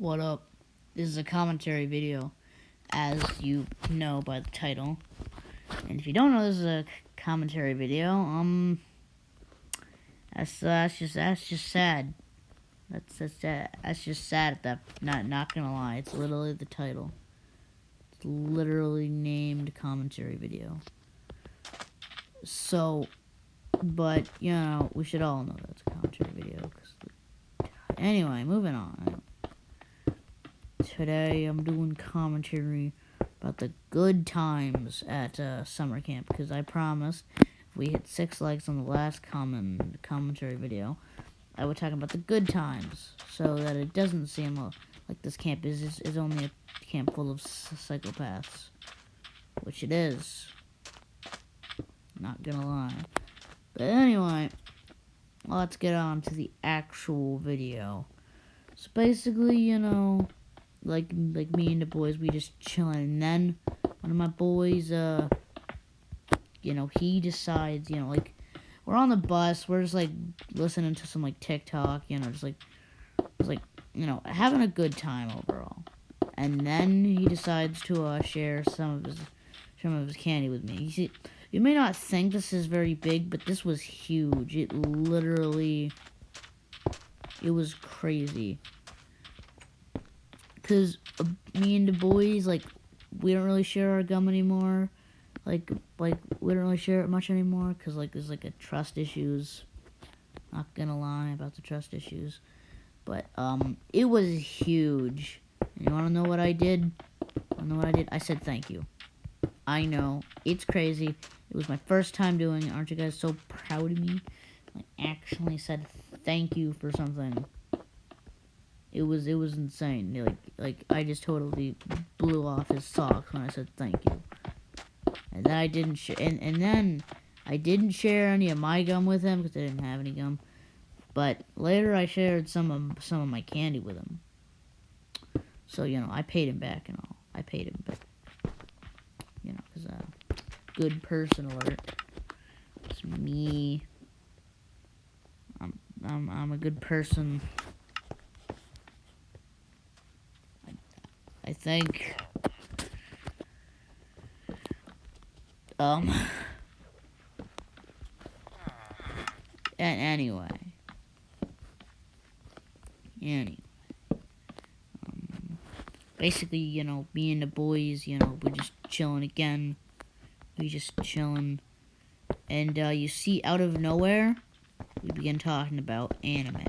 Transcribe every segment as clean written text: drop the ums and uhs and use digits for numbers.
What up? This is a commentary video, as you know by the title. And if you don't know this is a commentary video, that's just sad. That's just sad. That not gonna lie, it's literally the title. It's literally named commentary video. So, but you know, we should all know that's a commentary video. Anyway, moving on. Today I'm doing commentary about the good times at summer camp, because I promised if we hit 6 likes on the last commentary video, I would talk about the good times, so that it doesn't seem like this camp is only a camp full of psychopaths, which it is. Not gonna lie. But anyway, let's get on to the actual video. So basically, you know, like me and the boys, we just chilling, and then one of my boys, you know, he decides, you know, like, we're on the bus, we're just like listening to some like TikTok, you know, just like you know, having a good time overall. And then he decides to share some of his candy with me. You see, you may not think this is very big, but this was huge. It was crazy. Because me and the boys, like, we don't really share our gum anymore. Like we don't really share it much anymore, because, like, there's, like, a trust issues. Not gonna lie about the trust issues. But, it was huge. And you wanna know what I did? I said thank you. I know, it's crazy. It was my first time doing it. Aren't you guys so proud of me? I actually said thank you for something. It was insane. Like I just totally blew off his socks when I said thank you. And then I didn't and then I didn't share any of my gum with him because I didn't have any gum. But later I shared some of my candy with him. So, you know, I paid him back and all. I paid him back. You know, because good person alert. It's me. I'm a good person. I think. And anyway. Basically, you know, me and the boys, you know, we're just chilling again. We just chilling. And, you see, out of nowhere, we begin talking about anime.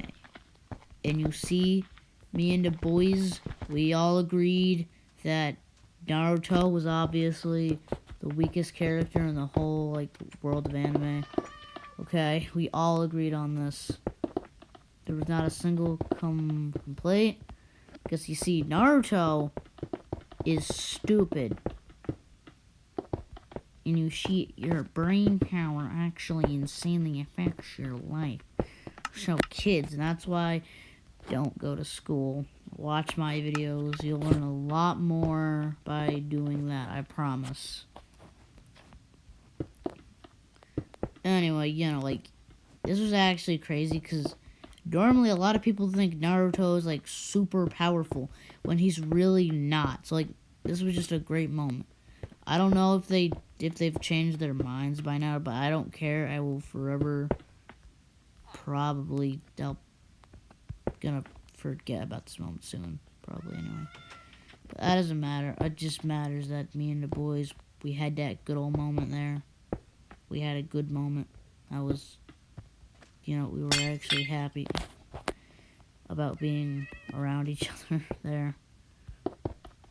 And you see, me and the boys, we all agreed that Naruto was obviously the weakest character in the whole, like, world of anime. Okay, we all agreed on this. There was not a single complaint. Because, you see, Naruto is stupid. And you see, your brain power actually insanely affects your life. So, kids, and that's why don't go to school. Watch my videos. You'll learn a lot more by doing that, I promise. Anyway, you know, like, this was actually crazy because normally a lot of people think Naruto is, like, super powerful when he's really not. So, like, this was just a great moment. I don't know if they've changed their minds by now, but I don't care. I will forever probably gonna forget about this moment soon, probably anyway. But that doesn't matter. It just matters that me and the boys, we had that good old moment there. We had a good moment. I was, you know, we were actually happy about being around each other there,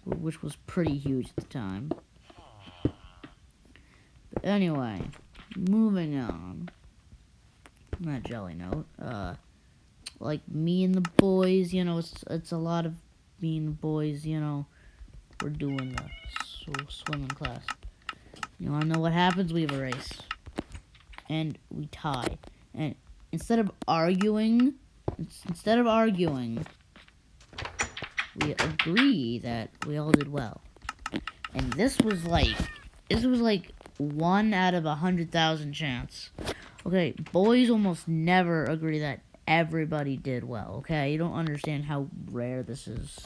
which was pretty huge at the time. But anyway, moving on that jolly note, like, me and the boys, you know, it's a lot of me and the boys, you know, we're doing the swimming class. You wanna know what happens? We have a race. And we tie. And instead of arguing, we agree that we all did well. And this was like 1 out of 100,000 chance. Okay, boys almost never agree that everybody did well, okay? You don't understand how rare this is.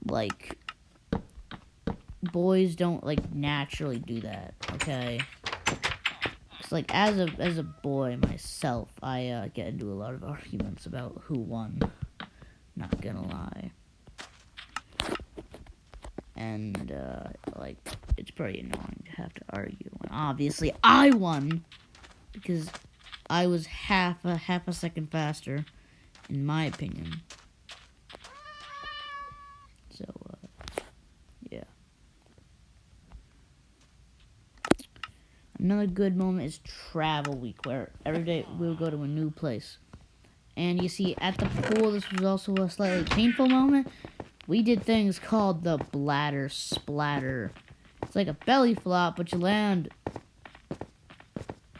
Like, boys don't, like, naturally do that, okay? It's like, as a boy myself, I get into a lot of arguments about who won. Not gonna lie. And, like, it's pretty annoying to have to argue. And obviously, I won! Because I was half a second faster, in my opinion. So, yeah. Another good moment is travel week, where every day we'll go to a new place. And you see, at the pool, this was also a slightly painful moment. We did things called the bladder splatter. It's like a belly flop, but you land...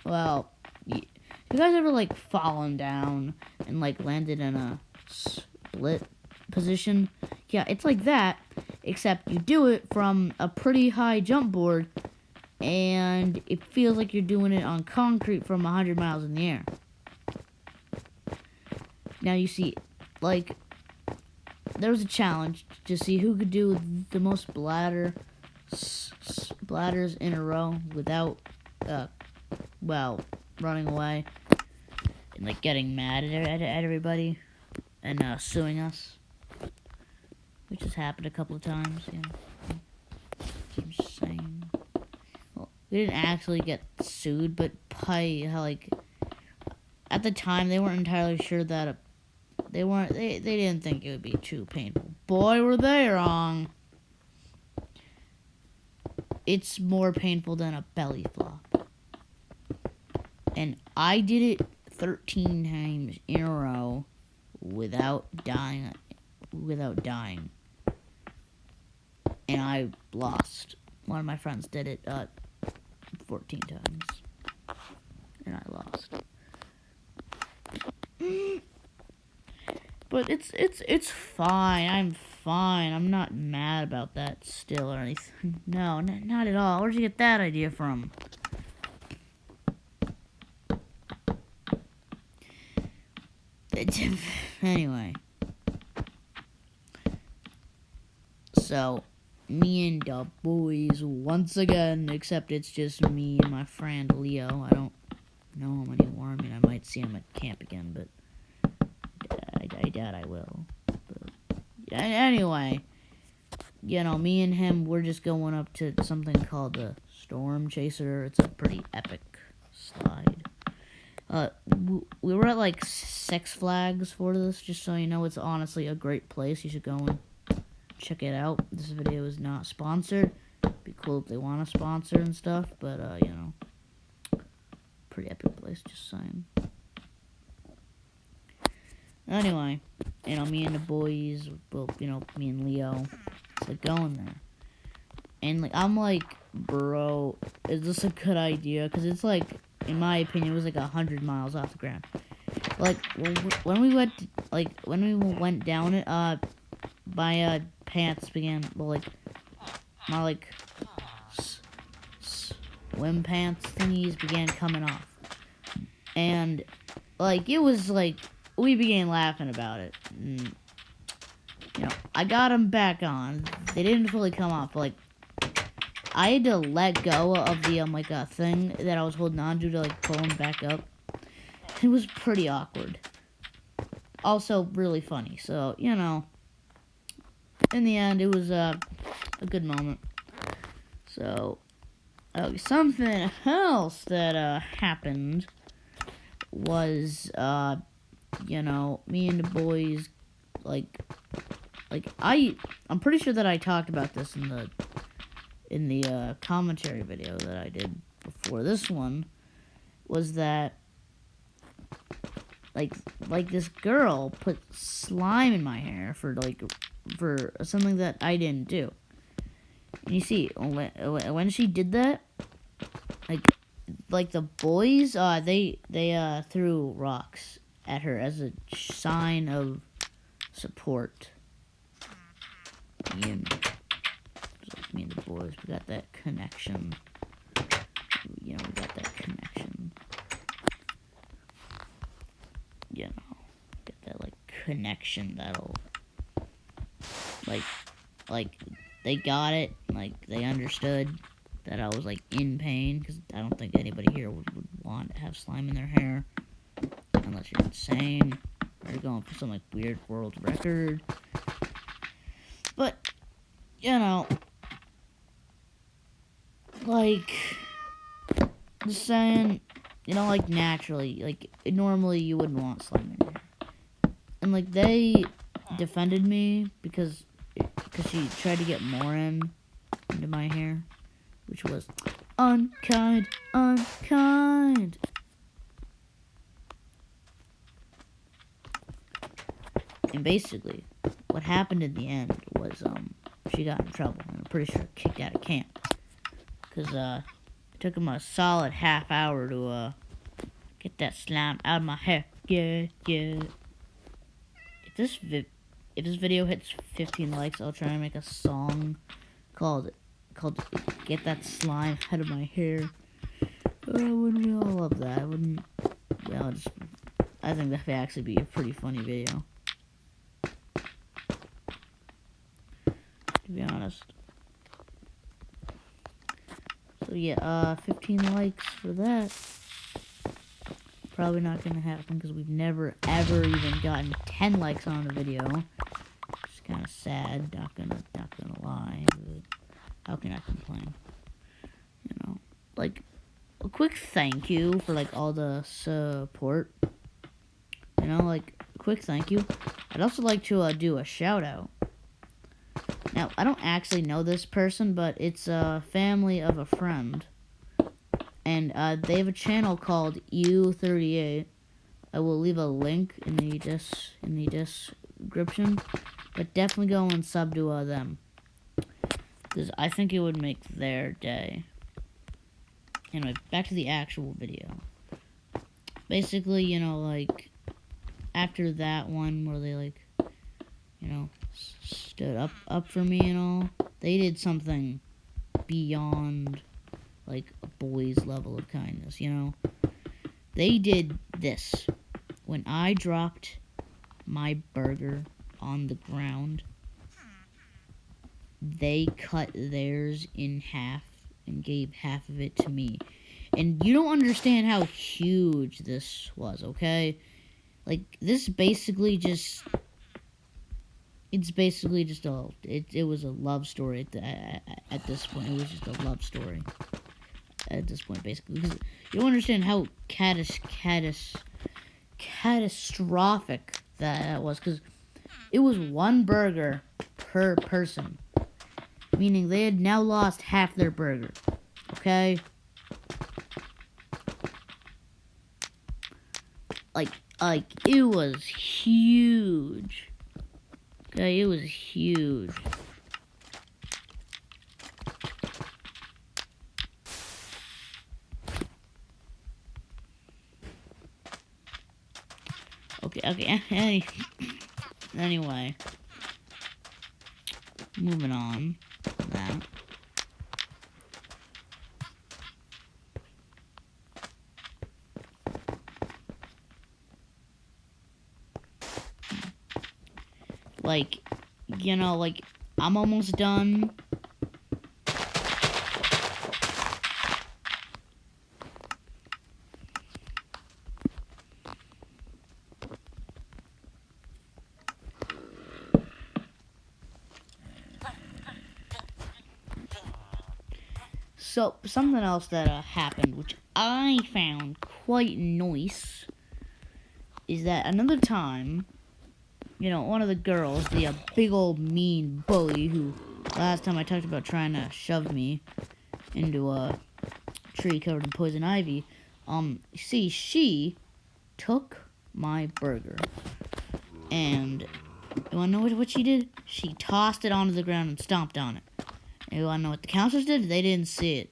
Well, you guys ever, like, fallen down and, like, landed in a split position? Yeah, it's like that, except you do it from a pretty high jump board, and it feels like you're doing it on concrete from 100 miles in the air. Now, you see, like... There was a challenge to see who could do the most bladders in a row without, well, running away and, like, getting mad at everybody and suing us, which has happened a couple of times. Yeah, I'm just saying. Well, we didn't actually get sued, but like, at the time they weren't entirely sure that they didn't think it would be too painful. Boy, were they wrong. It's more painful than a belly flop. And I did it 13 times in a row without dying. And I lost. One of my friends did it 14 times. And I lost. But it's fine. I'm fine. I'm not mad about that still or anything. No, not at all. Where'd you get that idea from? Anyway. So, me and the boys once again, except it's just me and my friend Leo. I don't know him anymore. I mean, I might see him at camp again, but I doubt I will. But anyway, you know, me and him, we're just going up to something called the Storm Chaser. It's a pretty epic slide. We were at, like, Six Flags for this, just so you know. It's honestly a great place. You should go and check it out. This video is not sponsored. It'd be cool if they want to sponsor and stuff, but, you know, pretty epic place, just saying. Anyway, you know, me and the boys, well, you know, me and Leo, it's like going there. And, like, I'm like, bro, is this a good idea? Because it's like, in my opinion, it was like 100 miles off the ground. Like, when we went down it, my pants began, well, like, my, like, swim pants thingies began coming off. And, like, it was, like, we began laughing about it. And, you know, I got them back on. They didn't fully come off, but, like, I had to let go of the, like, thing that I was holding on to like, pull them back up. It was pretty awkward. Also, really funny. So, you know, in the end, it was, a good moment. So, something else that, happened was, you know, me and the boys, I'm pretty sure that I talked about this in the commentary video that I did before this one, was that, like this girl put slime in my hair for something that I didn't do. And you see, when she did that, like the boys, they threw rocks at her as a sign of support. And me and the boys, we got that connection. You know, we got that connection. you know, get that, like, connection that'll, like, they got it, like, they understood that I was, like, in pain, because I don't think anybody here would want to have slime in their hair, unless you're insane, or you're going for some, like, weird world record. But, you know, like, just saying, you know, like, naturally, like, normally you wouldn't want slime in your hair. And, like, they defended me because she tried to get more into my hair, which was unkind. And basically, what happened in the end was, she got in trouble, and I'm pretty sure kicked out of camp. Because, it took him a solid half hour to, get that slime out of my hair. Yeah. If this video hits 15 likes, I'll try and make a song called Get That Slime Out of My Hair. Wouldn't we all love that? I think that would actually be a pretty funny video, to be honest. So yeah, 15 likes for that. Probably not gonna happen because we've never ever even gotten 10 likes on a video. It's kind of sad. Not gonna lie. But how can I complain? You know, like, a quick thank you for, like, all the support. You know, like, a quick thank you. I'd also like to do a shout out. Now, I don't actually know this person, but it's a family of a friend. And they have a channel called U38. I will leave a link in the description. But definitely go and sub to them, because I think it would make their day. Anyway, back to the actual video. Basically, you know, like, after that one where they, like, you know, stood up for me and all, they did something beyond, like, a boy's level of kindness, you know? They did this. When I dropped my burger on the ground, they cut theirs in half and gave half of it to me. And you don't understand how huge this was, okay? Like, this basically just... It's basically just it was a love story at this point. It was just a love story at this point, basically. Because you don't understand how catastrophic that was. Because it was one burger per person. Meaning they had now lost half their burger. Okay? Like, it was huge. Okay, it was huge. Okay, anyway. Moving on from that. Like, you know, like, I'm almost done. So, something else that happened, which I found quite nice, is that another time, you know, one of the girls, the big old mean bully who last time I talked about trying to shove me into a tree covered in poison ivy, see, she took my burger, and you wanna know what she did? She tossed it onto the ground and stomped on it. And you wanna know what the counselors did? They didn't see it.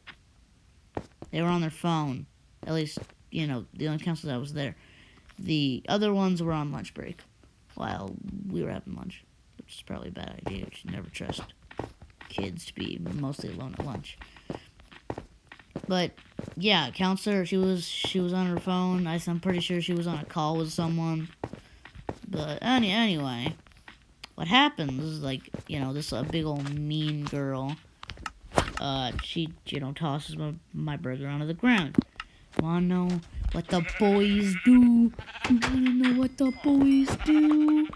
They were on their phone. At least, you know, the only counselors that was there. The other ones were on lunch break while we were having lunch, which is probably a bad idea. You should never trust kids to be mostly alone at lunch. But yeah, counselor, she was on her phone. I'm pretty sure she was on a call with someone. But anyway, what happens is, like, this big old mean girl. She tosses my burger onto the ground. Wanna know what the boys do? You wanna know what the boys do?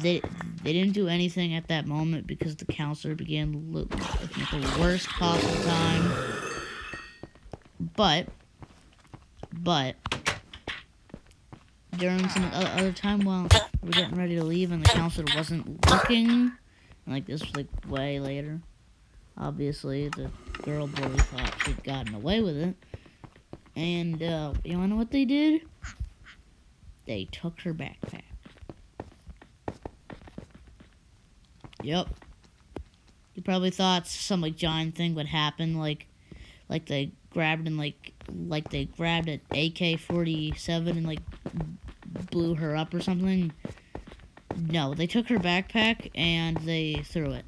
They didn't do anything at that moment because the counselor began to make the worst possible time. But during some other time while we were getting ready to leave and the counselor wasn't looking, and like this was like way later. Obviously, the girl bully thought she'd gotten away with it. And, you wanna know what they did? They took her backpack. Yep. You probably thought some, like, giant thing would happen, like they grabbed and, like they grabbed an AK-47 and, like, blew her up or something. No, they took her backpack and they threw it.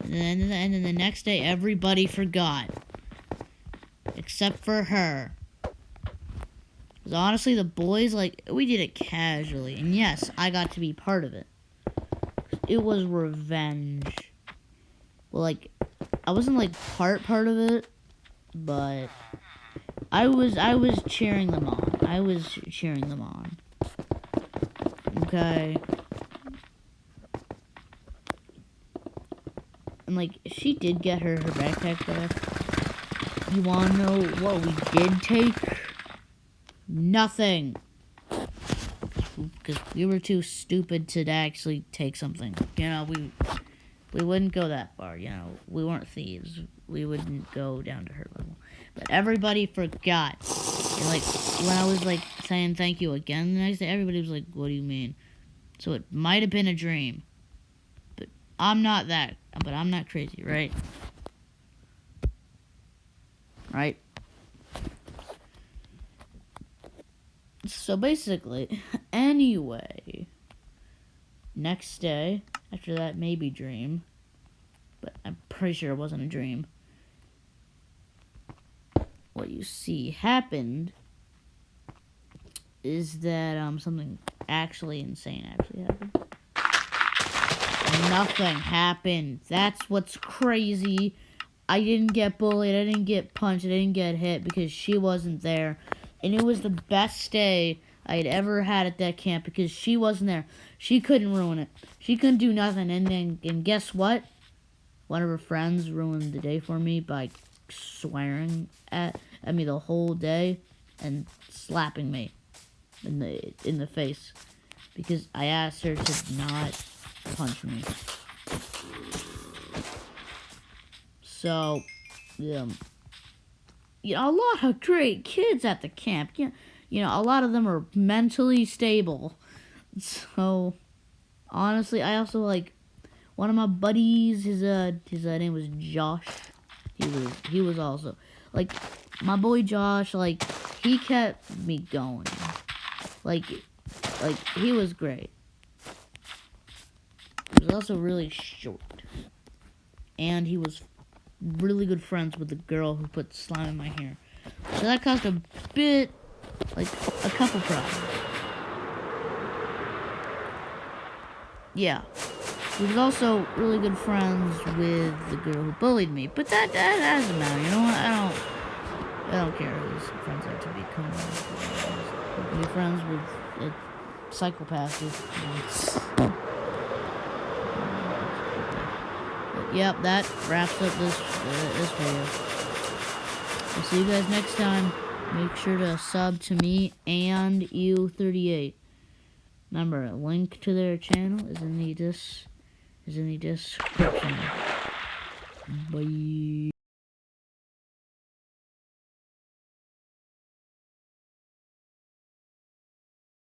And then the next day, everybody forgot. Except for her. Because honestly, the boys, like, we did it casually. And yes, I got to be part of it. It was revenge. Well, like, I wasn't, like, part of it. But I was cheering them on. I was cheering them on. Okay. And, like, she did get her backpack back. You wanna know what we did take? Nothing. Because we were too stupid to actually take something. We wouldn't go that far, We weren't thieves. We wouldn't go down to her level. But everybody forgot. And, like, when I was, like, saying thank you again the next day, everybody was like, what do you mean? So it might have been a dream. But I'm not crazy, right? Right? So basically, anyway, next day, after that maybe dream, but I'm pretty sure it wasn't a dream, what you see happened is that something actually insane happened. Nothing happened. That's what's crazy. I didn't get bullied, I didn't get punched, I didn't get hit because she wasn't there. And it was the best day I had ever had at that camp because she wasn't there. She couldn't ruin it. She couldn't do nothing. And guess what? One of her friends ruined the day for me by swearing at me the whole day and slapping me in the face because I asked her to not punch me. So, a lot of great kids at the camp. A lot of them are mentally stable. So, honestly, I also, like, one of my buddies, his name was Josh. He was also, like, my boy Josh, like, he kept me going. Like, he was great. He was also really short. And he was really good friends with the girl who put slime in my hair. So that caused a bit, like, a couple problems. Yeah. He was also really good friends with the girl who bullied me. But that doesn't matter, you know what? I don't care whose friends are to become. Be friends with psychopaths. Yep, that wraps up this video. I'll see you guys next time. Make sure to sub to me and U38. Remember, a link to their channel is in the description. Bye.